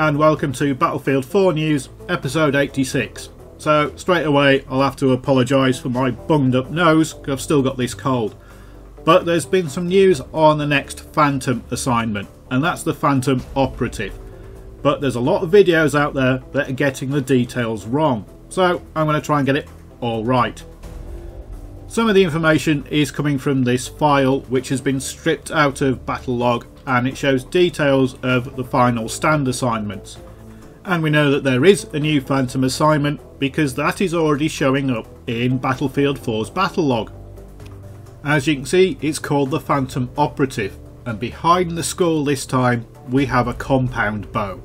and welcome to Battlefield 4 News, episode 86. So straight away I'll have to apologise for my bunged up nose, because I've still got this cold. But there's been some news on the next Phantom assignment, and that's the Phantom Operative. But there's a lot of videos out there that are getting the details wrong, so I'm going to try and get it all right. Some of the information is coming from this file which has been stripped out of Battle Log, and it shows details of the final stand assignments. And we know that there is a new Phantom assignment because that is already showing up in Battlefield 4's Battle Log. As you can see, it's called the Phantom Operative, and behind the skull this time we have a compound bow.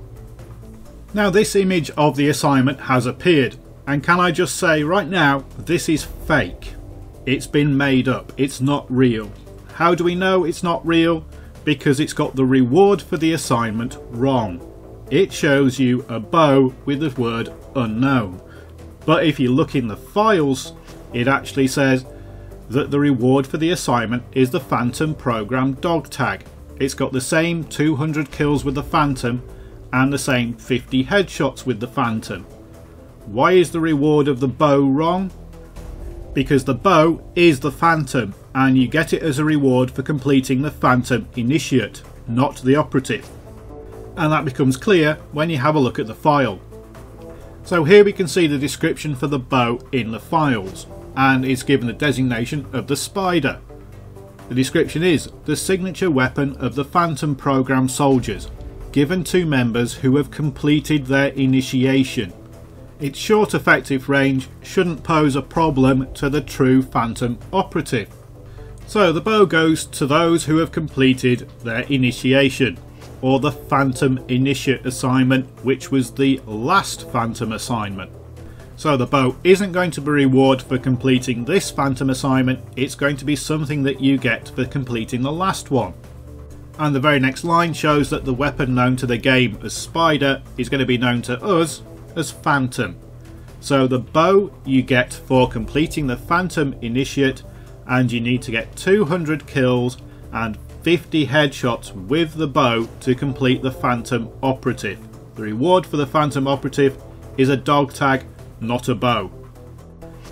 Now this image of the assignment has appeared, and can I just say right now, this is fake. It's been made up, it's not real. How do we know it's not real? Because it's got the reward for the assignment wrong. It shows you a bow with the word unknown. But if you look in the files, it actually says that the reward for the assignment is the Phantom Program dog tag. It's got the same 200 kills with the Phantom and the same 50 headshots with the Phantom. Why is the reward of the bow wrong? Because the bow is the Phantom, and you get it as a reward for completing the Phantom Initiate, not the Operative. And that becomes clear when you have a look at the file. So here we can see the description for the bow in the files, and it's given the designation of the Spider. The description is the signature weapon of the Phantom Program soldiers, given to members who have completed their initiation. Its short effective range shouldn't pose a problem to the true Phantom Operative. So the bow goes to those who have completed their initiation, or the Phantom Initiate assignment, which was the last Phantom assignment. So the bow isn't going to be a reward for completing this Phantom assignment, it's going to be something that you get for completing the last one. And the very next line shows that the weapon known to the game as Spider is going to be known to us as Phantom. So the bow you get for completing the Phantom Initiate, and you need to get 200 kills and 50 headshots with the bow to complete the Phantom Operative. The reward for the Phantom Operative is a dog tag, not a bow.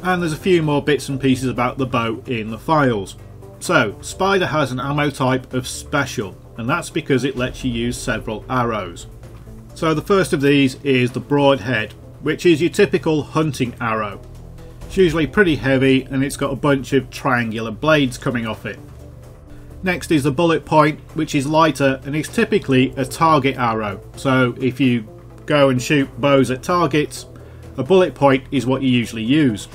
And there's a few more bits and pieces about the bow in the files. So Spider has an ammo type of Special, and that's because it lets you use several arrows. So the first of these is the Broadhead, which is your typical hunting arrow. It's usually pretty heavy, and it's got a bunch of triangular blades coming off it. Next is the Bullet Point, which is lighter and is typically a target arrow. So if you go and shoot bows at targets, a bullet point is what you usually use.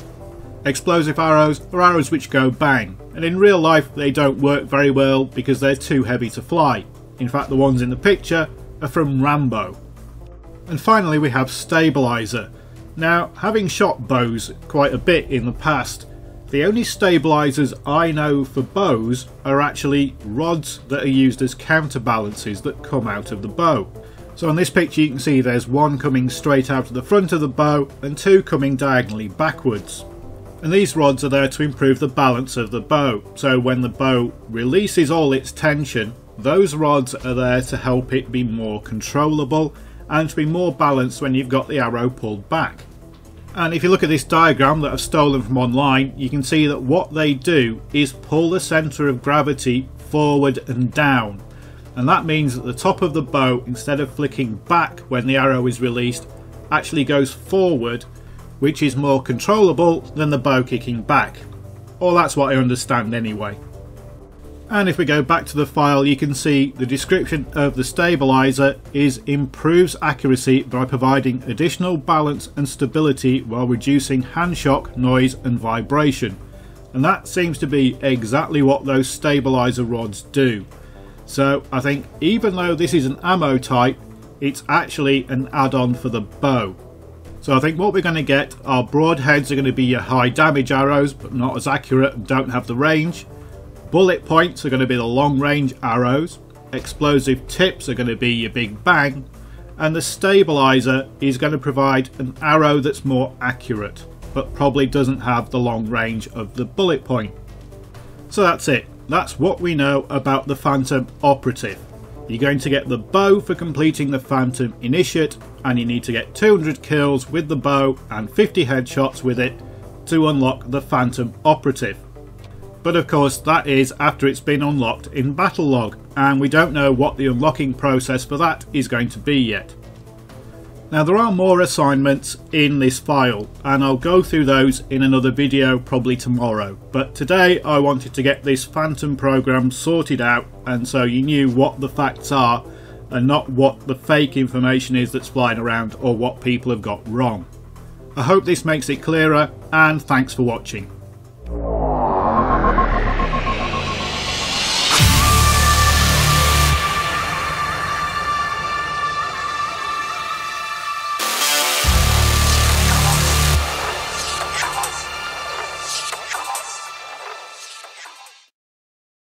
Explosive arrows are arrows which go bang, and in real life they don't work very well because they're too heavy to fly. In fact, the ones in the picture are from Rambo. And finally we have Stabilizer. Now, having shot bows quite a bit in the past, the only stabilizers I know for bows are actually rods that are used as counterbalances that come out of the bow. So on this picture you can see there's one coming straight out of the front of the bow and two coming diagonally backwards. And these rods are there to improve the balance of the bow, so when the bow releases all its tension, those rods are there to help it be more controllable and to be more balanced when you've got the arrow pulled back. And if you look at this diagram that I've stolen from online, you can see that what they do is pull the centre of gravity forward and down. And that means that the top of the bow, instead of flicking back when the arrow is released, actually goes forward, which is more controllable than the bow kicking back. Or that's what I understand anyway. And if we go back to the file, you can see the description of the stabilizer is improves accuracy by providing additional balance and stability while reducing hand shock, noise and vibration. And that seems to be exactly what those stabilizer rods do. So I think even though this is an ammo type, it's actually an add-on for the bow. So I think what we're going to get are broadheads are going to be your high damage arrows, but not as accurate and don't have the range. Bullet points are going to be the long range arrows. Explosive tips are going to be your big bang. And the stabilizer is going to provide an arrow that's more accurate, but probably doesn't have the long range of the bullet point. So that's it. That's what we know about the Phantom Operative. You're going to get the bow for completing the Phantom Initiate, and you need to get 200 kills with the bow and 50 headshots with it to unlock the Phantom Operative. But of course that is after it's been unlocked in Battle Log, and we don't know what the unlocking process for that is going to be yet. Now there are more assignments in this file, and I'll go through those in another video probably tomorrow, but today I wanted to get this Phantom program sorted out, and so you knew what the facts are and not what the fake information is that's flying around or what people have got wrong. I hope this makes it clearer, and thanks for watching.